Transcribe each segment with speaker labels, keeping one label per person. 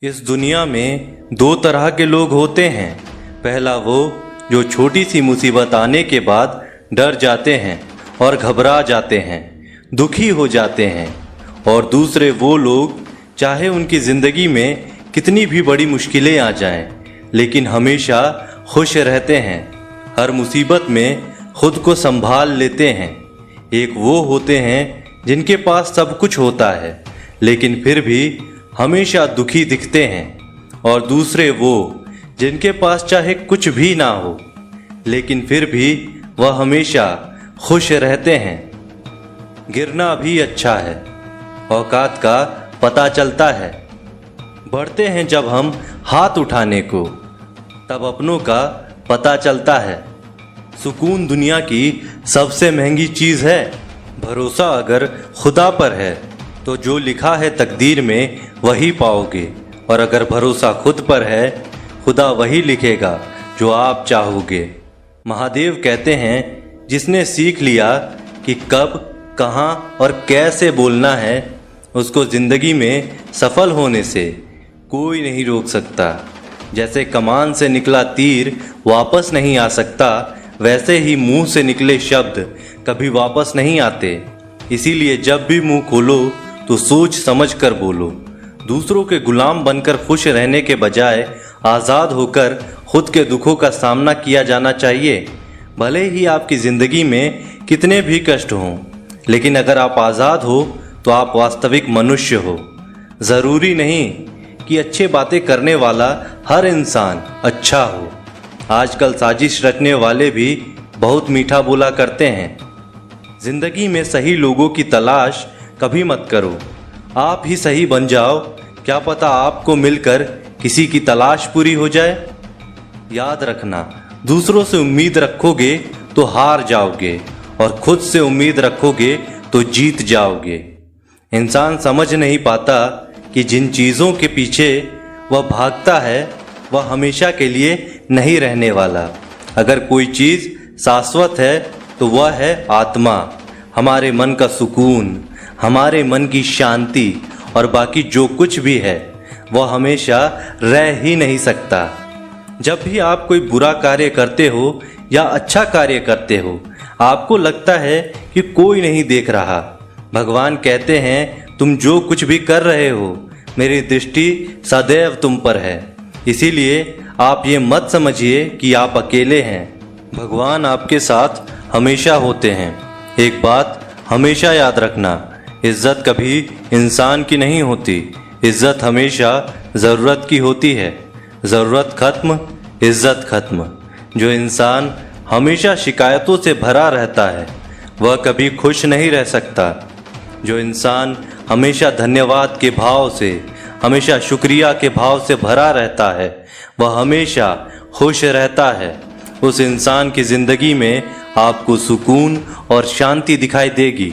Speaker 1: इस दुनिया में दो तरह के लोग होते हैं। पहला वो जो छोटी सी मुसीबत आने के बाद डर जाते हैं और घबरा जाते हैं, दुखी हो जाते हैं। और दूसरे वो लोग चाहे उनकी ज़िंदगी में कितनी भी बड़ी मुश्किलें आ जाएं, लेकिन हमेशा खुश रहते हैं, हर मुसीबत में खुद को संभाल लेते हैं। एक वो होते हैं जिनके पास सब कुछ होता है लेकिन फिर भी हमेशा दुखी दिखते हैं, और दूसरे वो जिनके पास चाहे कुछ भी ना हो लेकिन फिर भी वह हमेशा खुश रहते हैं। गिरना भी अच्छा है, औकात का पता चलता है। बढ़ते हैं जब हम हाथ उठाने को, तब अपनों का पता चलता है। सुकून दुनिया की सबसे महंगी चीज़ है। भरोसा अगर खुदा पर है तो जो लिखा है तकदीर में वही पाओगे, और अगर भरोसा खुद पर है खुदा वही लिखेगा जो आप चाहोगे। महादेव कहते हैं जिसने सीख लिया कि कब, कहाँ और कैसे बोलना है, उसको ज़िंदगी में सफल होने से कोई नहीं रोक सकता। जैसे कमान से निकला तीर वापस नहीं आ सकता, वैसे ही मुंह से निकले शब्द कभी वापस नहीं आते। इसीलिए जब भी मुंह खोलो तो सोच समझ कर बोलो। दूसरों के गुलाम बनकर खुश रहने के बजाय आज़ाद होकर खुद के दुखों का सामना किया जाना चाहिए। भले ही आपकी ज़िंदगी में कितने भी कष्ट हों, लेकिन अगर आप आज़ाद हो तो आप वास्तविक मनुष्य हो। ज़रूरी नहीं कि अच्छी बातें करने वाला हर इंसान अच्छा हो। आजकल साजिश रचने वाले भी बहुत मीठा बोला करते हैं। ज़िंदगी में सही लोगों की तलाश कभी मत करो, आप ही सही बन जाओ। क्या पता आपको मिलकर किसी की तलाश पूरी हो जाए। याद रखना, दूसरों से उम्मीद रखोगे तो हार जाओगे, और खुद से उम्मीद रखोगे तो जीत जाओगे। इंसान समझ नहीं पाता कि जिन चीज़ों के पीछे वह भागता है वह हमेशा के लिए नहीं रहने वाला। अगर कोई चीज़ शाश्वत है तो वह है आत्मा, हमारे मन का सुकून, हमारे मन की शांति, और बाकी जो कुछ भी है वह हमेशा रह ही नहीं सकता। जब भी आप कोई बुरा कार्य करते हो या अच्छा कार्य करते हो, आपको लगता है कि कोई नहीं देख रहा। भगवान कहते हैं तुम जो कुछ भी कर रहे हो मेरी दृष्टि सदैव तुम पर है। इसीलिए आप ये मत समझिए कि आप अकेले हैं, भगवान आपके साथ हमेशा होते हैं। एक बात हमेशा याद रखना, इज्जत कभी इंसान की नहीं होती, इज्जत हमेशा ज़रूरत की होती है। ज़रूरत खत्म, इज्जत खत्म। जो इंसान हमेशा शिकायतों से भरा रहता है वह कभी खुश नहीं रह सकता। जो इंसान हमेशा धन्यवाद के भाव से, हमेशा शुक्रिया के भाव से भरा रहता है वह हमेशा खुश रहता है। उस इंसान की ज़िंदगी में आपको सुकून और शांति दिखाई देगी।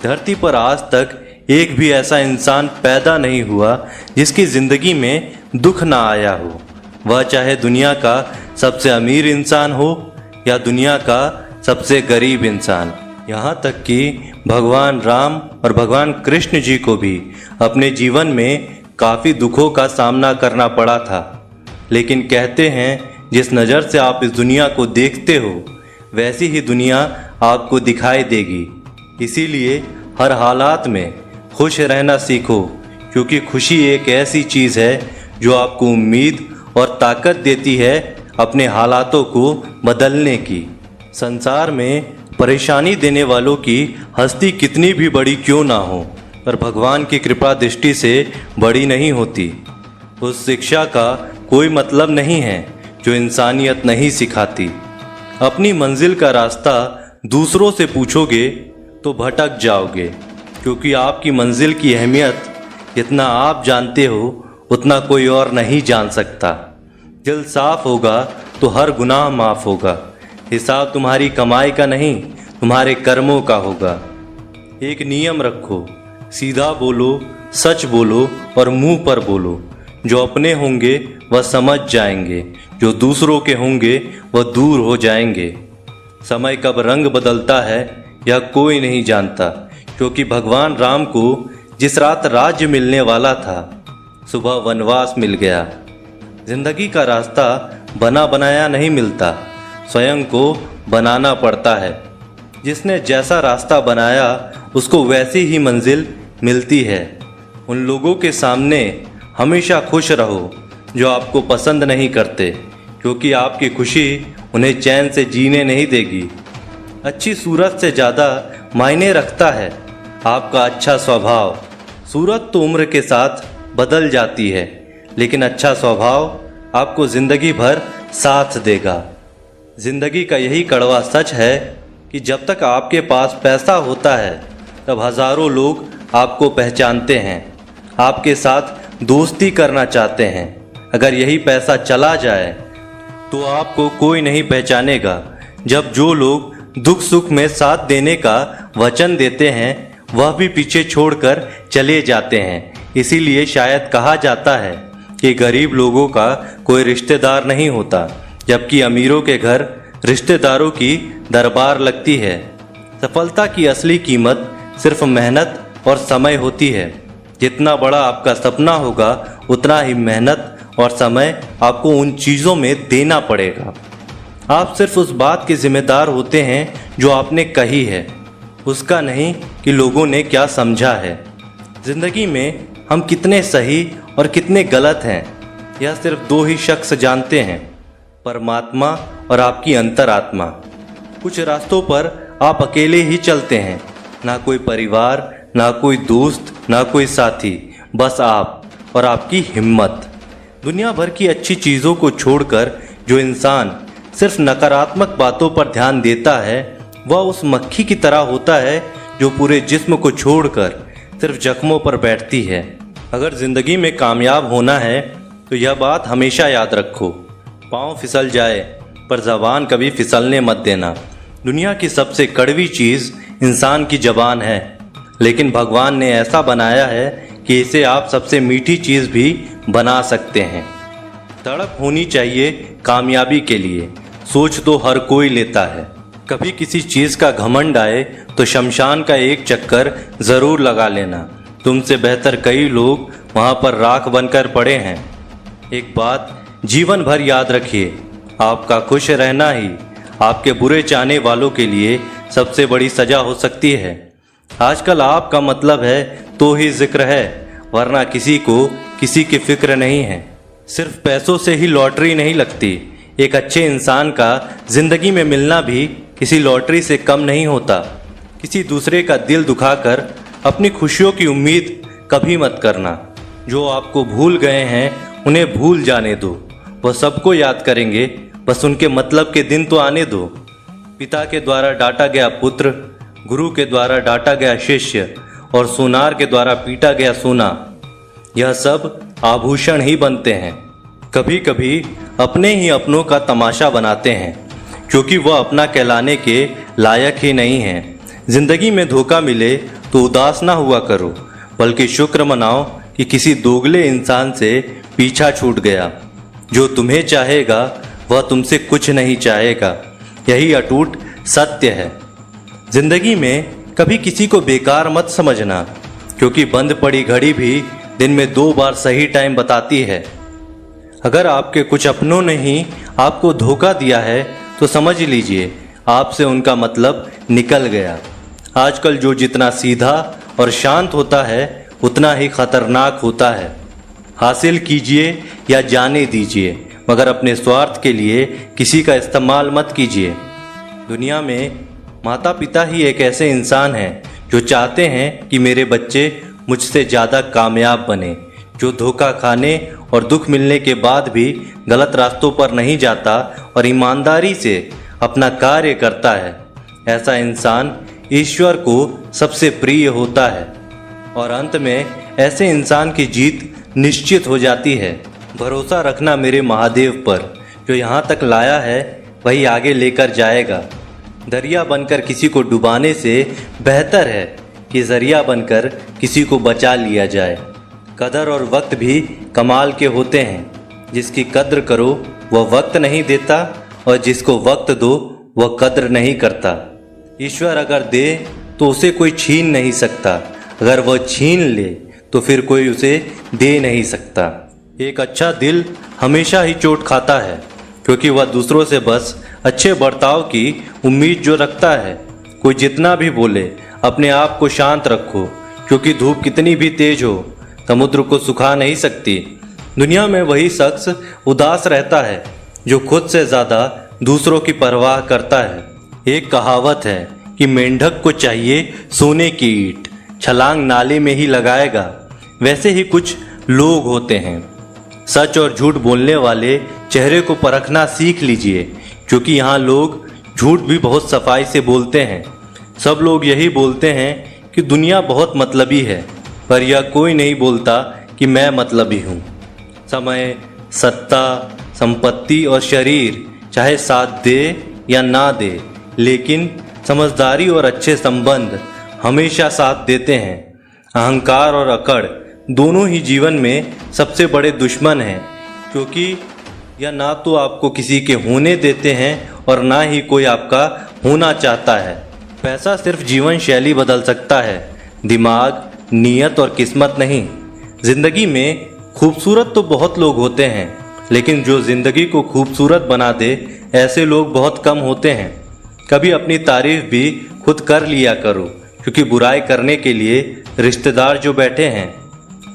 Speaker 1: धरती पर आज तक एक भी ऐसा इंसान पैदा नहीं हुआ जिसकी ज़िंदगी में दुख ना आया हो। वह चाहे दुनिया का सबसे अमीर इंसान हो या दुनिया का सबसे गरीब इंसान। यहाँ तक कि भगवान राम और भगवान कृष्ण जी को भी अपने जीवन में काफ़ी दुखों का सामना करना पड़ा था। लेकिन कहते हैं जिस नज़र से आप इस दुनिया को देखते हो वैसी ही दुनिया आपको दिखाई देगी। इसीलिए हर हालात में खुश रहना सीखो, क्योंकि खुशी एक ऐसी चीज़ है जो आपको उम्मीद और ताकत देती है अपने हालातों को बदलने की। संसार में परेशानी देने वालों की हस्ती कितनी भी बड़ी क्यों ना हो, पर भगवान की कृपा दृष्टि से बड़ी नहीं होती। उस शिक्षा का कोई मतलब नहीं है जो इंसानियत नहीं सिखाती। अपनी मंजिल का रास्ता दूसरों से पूछोगे तो भटक जाओगे, क्योंकि आपकी मंजिल की अहमियत जितना आप जानते हो उतना कोई और नहीं जान सकता। दिल साफ होगा तो हर गुनाह माफ़ होगा। हिसाब तुम्हारी कमाई का नहीं, तुम्हारे कर्मों का होगा। एक नियम रखो, सीधा बोलो, सच बोलो और मुंह पर बोलो। जो अपने होंगे वह समझ जाएंगे, जो दूसरों के होंगे वह दूर हो जाएंगे। समय कब रंग बदलता है यह कोई नहीं जानता, क्योंकि भगवान राम को जिस रात राज्य मिलने वाला था सुबह वनवास मिल गया। जिंदगी का रास्ता बना बनाया नहीं मिलता, स्वयं को बनाना पड़ता है। जिसने जैसा रास्ता बनाया उसको वैसी ही मंजिल मिलती है। उन लोगों के सामने हमेशा खुश रहो जो आपको पसंद नहीं करते, क्योंकि आपकी खुशी उन्हें चैन से जीने नहीं देगी। अच्छी सूरत से ज़्यादा मायने रखता है आपका अच्छा स्वभाव। सूरत तो उम्र के साथ बदल जाती है, लेकिन अच्छा स्वभाव आपको ज़िंदगी भर साथ देगा। ज़िंदगी का यही कड़वा सच है कि जब तक आपके पास पैसा होता है तब हज़ारों लोग आपको पहचानते हैं, आपके साथ दोस्ती करना चाहते हैं। अगर यही पैसा चला जाए तो आपको कोई नहीं पहचानेगा। जब जो लोग दुख सुख में साथ देने का वचन देते हैं वह भी पीछे छोड़कर चले जाते हैं। इसीलिए शायद कहा जाता है कि गरीब लोगों का कोई रिश्तेदार नहीं होता, जबकि अमीरों के घर रिश्तेदारों की दरबार लगती है। सफलता की असली कीमत सिर्फ मेहनत और समय होती है। जितना बड़ा आपका सपना होगा उतना ही मेहनत और समय आपको उन चीज़ों में देना पड़ेगा। आप सिर्फ उस बात के जिम्मेदार होते हैं जो आपने कही है, उसका नहीं कि लोगों ने क्या समझा है। जिंदगी में हम कितने सही और कितने गलत हैं यह सिर्फ दो ही शख्स जानते हैं, परमात्मा और आपकी अंतरात्मा। कुछ रास्तों पर आप अकेले ही चलते हैं, ना कोई परिवार, ना कोई दोस्त, ना कोई साथी, बस आप और आपकी हिम्मत। दुनिया भर की अच्छी चीज़ों को छोड़कर जो इंसान सिर्फ नकारात्मक बातों पर ध्यान देता है वह उस मक्खी की तरह होता है जो पूरे जिस्म को छोड़कर सिर्फ जख्मों पर बैठती है। अगर ज़िंदगी में कामयाब होना है तो यह बात हमेशा याद रखो, पाँव फिसल जाए पर ज़बान कभी फिसलने मत देना। दुनिया की सबसे कड़वी चीज़ इंसान की ज़बान है, लेकिन भगवान ने ऐसा बनाया है कि इसे आप सबसे मीठी चीज़ भी बना सकते हैं। तड़प होनी चाहिए कामयाबी के लिए, सोच तो हर कोई लेता है। कभी किसी चीज़ का घमंड आए तो शमशान का एक चक्कर ज़रूर लगा लेना। तुमसे बेहतर कई लोग वहाँ पर राख बनकर पड़े हैं। एक बात जीवन भर याद रखिए, आपका खुश रहना ही आपके बुरे चाहने वालों के लिए सबसे बड़ी सज़ा हो सकती है। आजकल आपका मतलब है तो ही जिक्र है, वरना किसी को किसी की फिक्र नहीं है। सिर्फ पैसों से ही लॉटरी नहीं लगती, एक अच्छे इंसान का जिंदगी में मिलना भी किसी लॉटरी से कम नहीं होता। किसी दूसरे का दिल दुखाकर अपनी खुशियों की उम्मीद कभी मत करना। जो आपको भूल गए हैं उन्हें भूल जाने दो, वह सबको याद करेंगे, बस उनके मतलब के दिन तो आने दो। पिता के द्वारा डांटा गया पुत्र, गुरु के द्वारा डांटा गया शिष्य और सोनार के द्वारा पीटा गया सोना, यह सब आभूषण ही बनते हैं। कभी कभी अपने ही अपनों का तमाशा बनाते हैं, क्योंकि वह अपना कहलाने के लायक ही नहीं है। जिंदगी में धोखा मिले तो उदास ना हुआ करो, बल्कि शुक्र मनाओ कि किसी दोगले इंसान से पीछा छूट गया। जो तुम्हें चाहेगा वह तुमसे कुछ नहीं चाहेगा, यही अटूट सत्य है। जिंदगी में कभी किसी को बेकार मत समझना, क्योंकि बंद पड़ी घड़ी भी दिन में 2 बार सही टाइम बताती है। अगर आपके कुछ अपनों ने ही आपको धोखा दिया है तो समझ लीजिए आपसे उनका मतलब निकल गया। आजकल जो जितना सीधा और शांत होता है उतना ही खतरनाक होता है। हासिल कीजिए या जाने दीजिए, मगर अपने स्वार्थ के लिए किसी का इस्तेमाल मत कीजिए। दुनिया में माता पिता ही एक ऐसे इंसान हैं जो चाहते हैं कि मेरे बच्चे मुझसे ज़्यादा कामयाब बने, जो धोखा खाने और दुख मिलने के बाद भी गलत रास्तों पर नहीं जाता और ईमानदारी से अपना कार्य करता है। ऐसा इंसान ईश्वर को सबसे प्रिय होता है और अंत में ऐसे इंसान की जीत निश्चित हो जाती है। भरोसा रखना मेरे महादेव पर, जो यहाँ तक लाया है वही आगे लेकर जाएगा। दरिया बनकर किसी को डुबाने से बेहतर है कि जरिया बनकर किसी को बचा लिया जाए। कदर और वक्त भी कमाल के होते हैं, जिसकी कद्र करो वह वक्त नहीं देता और जिसको वक्त दो वह कद्र नहीं करता। ईश्वर अगर दे तो उसे कोई छीन नहीं सकता, अगर वह छीन ले तो फिर कोई उसे दे नहीं सकता। एक अच्छा दिल हमेशा ही चोट खाता है, क्योंकि वह दूसरों से बस अच्छे बर्ताव की उम्मीद जो रखता है। कोई जितना भी बोले, अपने आप को शांत रखो, क्योंकि धूप कितनी भी तेज हो समुद्र को सुखा नहीं सकती। दुनिया में वही शख्स उदास रहता है जो खुद से ज़्यादा दूसरों की परवाह करता है। एक कहावत है कि मेंढक को चाहिए सोने की ईंट, छलांग नाले में ही लगाएगा। वैसे ही कुछ लोग होते हैं। सच और झूठ बोलने वाले चेहरे को परखना सीख लीजिए, क्योंकि यहाँ लोग झूठ भी बहुत सफाई से बोलते हैं। सब लोग यही बोलते हैं कि दुनिया बहुत मतलबी है, पर यह कोई नहीं बोलता कि मैं मतलबी हूँ। समय, सत्ता, संपत्ति और शरीर चाहे साथ दे या ना दे, लेकिन समझदारी और अच्छे संबंध हमेशा साथ देते हैं। अहंकार और अकड़ दोनों ही जीवन में सबसे बड़े दुश्मन हैं, क्योंकि यह ना तो आपको किसी के होने देते हैं और ना ही कोई आपका होना चाहता है। पैसा सिर्फ जीवन शैली बदल सकता है, दिमाग, नीयत और किस्मत नहीं। जिंदगी में खूबसूरत तो बहुत लोग होते हैं, लेकिन जो जिंदगी को खूबसूरत बना दे ऐसे लोग बहुत कम होते हैं। कभी अपनी तारीफ भी खुद कर लिया करो, क्योंकि बुराई करने के लिए रिश्तेदार जो बैठे हैं।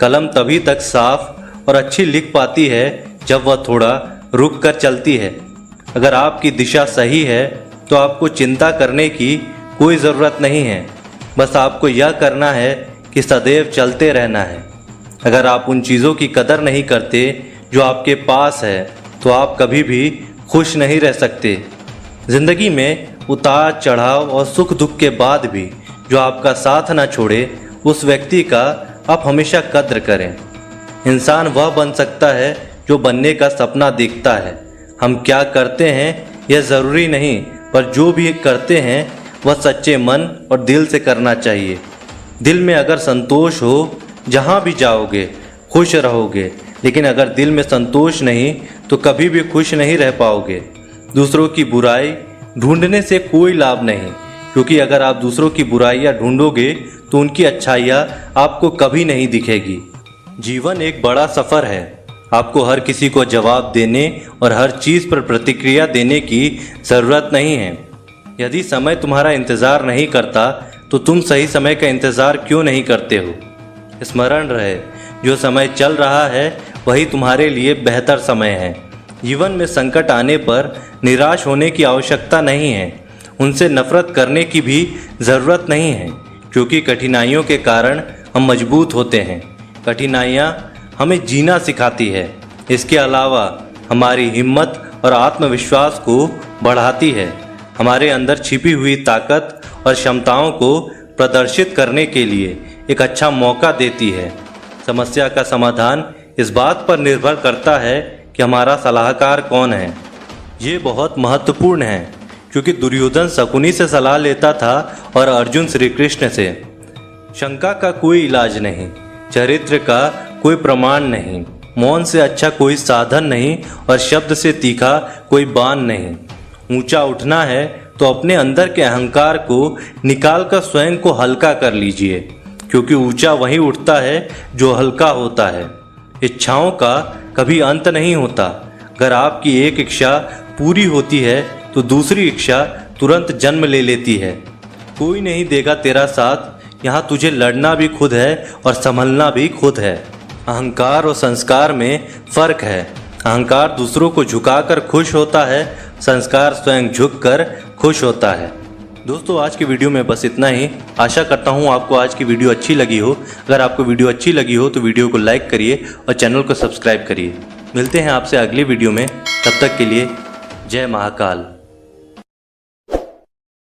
Speaker 1: कलम तभी तक साफ और अच्छी लिख पाती है जब वह थोड़ा रुक कर चलती है। अगर आपकी दिशा सही है तो आपको चिंता करने की कोई ज़रूरत नहीं है। बस आपको यह करना है कि सदैव चलते रहना है। अगर आप उन चीज़ों की कदर नहीं करते जो आपके पास है, तो आप कभी भी खुश नहीं रह सकते। ज़िंदगी में उतार चढ़ाव और सुख दुख के बाद भी जो आपका साथ ना छोड़े, उस व्यक्ति का आप हमेशा कद्र करें। इंसान वह बन सकता है जो बनने का सपना देखता है। हम क्या करते हैं यह ज़रूरी नहीं, पर जो भी करते हैं वह सच्चे मन और दिल से करना चाहिए। दिल में अगर संतोष हो, जहाँ भी जाओगे खुश रहोगे, लेकिन अगर दिल में संतोष नहीं तो कभी भी खुश नहीं रह पाओगे। दूसरों की बुराई ढूंढने से कोई लाभ नहीं, क्योंकि अगर आप दूसरों की बुराइयाँ ढूंढोगे तो उनकी अच्छाइयाँ आपको कभी नहीं दिखेगी। जीवन एक बड़ा सफ़र है। आपको हर किसी को जवाब देने और हर चीज़ पर प्रतिक्रिया देने की ज़रूरत नहीं है। यदि समय तुम्हारा इंतज़ार नहीं करता तो तुम सही समय का इंतज़ार क्यों नहीं करते हो। स्मरण रहे, जो समय चल रहा है वही तुम्हारे लिए बेहतर समय है। जीवन में संकट आने पर निराश होने की आवश्यकता नहीं है, उनसे नफरत करने की भी ज़रूरत नहीं है, क्योंकि कठिनाइयों के कारण हम मजबूत होते हैं। कठिनाइयाँ हमें जीना सिखाती है। इसके अलावा हमारी हिम्मत और आत्मविश्वास को बढ़ाती है, हमारे अंदर छिपी हुई ताकत और क्षमताओं को प्रदर्शित करने के लिए एक अच्छा मौका देती है। समस्या का समाधान इस बात पर निर्भर करता है कि हमारा सलाहकार कौन है। ये बहुत महत्वपूर्ण है, क्योंकि दुर्योधन शकुनी से सलाह लेता था और अर्जुन श्री कृष्ण से। शंका का कोई इलाज नहीं, चरित्र का कोई प्रमाण नहीं, मौन से अच्छा कोई साधन नहीं और शब्द से तीखा कोई बाण नहीं। ऊंचा उठना है तो अपने अंदर के अहंकार को निकालकर स्वयं को हल्का कर लीजिए, क्योंकि ऊंचा वही उठता है जो हल्का होता है। इच्छाओं का कभी अंत नहीं होता। अगर आपकी एक इच्छा पूरी होती है तो दूसरी इच्छा तुरंत जन्म ले लेती है। कोई नहीं देगा तेरा साथ, यहाँ तुझे लड़ना भी खुद है और संभलना भी खुद है। अहंकार और संस्कार में फ़र्क है। अहंकार दूसरों को झुकाकर खुश होता है, संस्कार स्वयं झुककर खुश होता है। दोस्तों, आज की वीडियो में बस इतना ही। आशा करता हूँ आपको आज की वीडियो अच्छी लगी हो। अगर आपको वीडियो अच्छी लगी हो तो वीडियो को लाइक करिए और चैनल को सब्सक्राइब करिए। मिलते हैं आपसे अगली वीडियो में, तब तक के लिए जय महाकाल।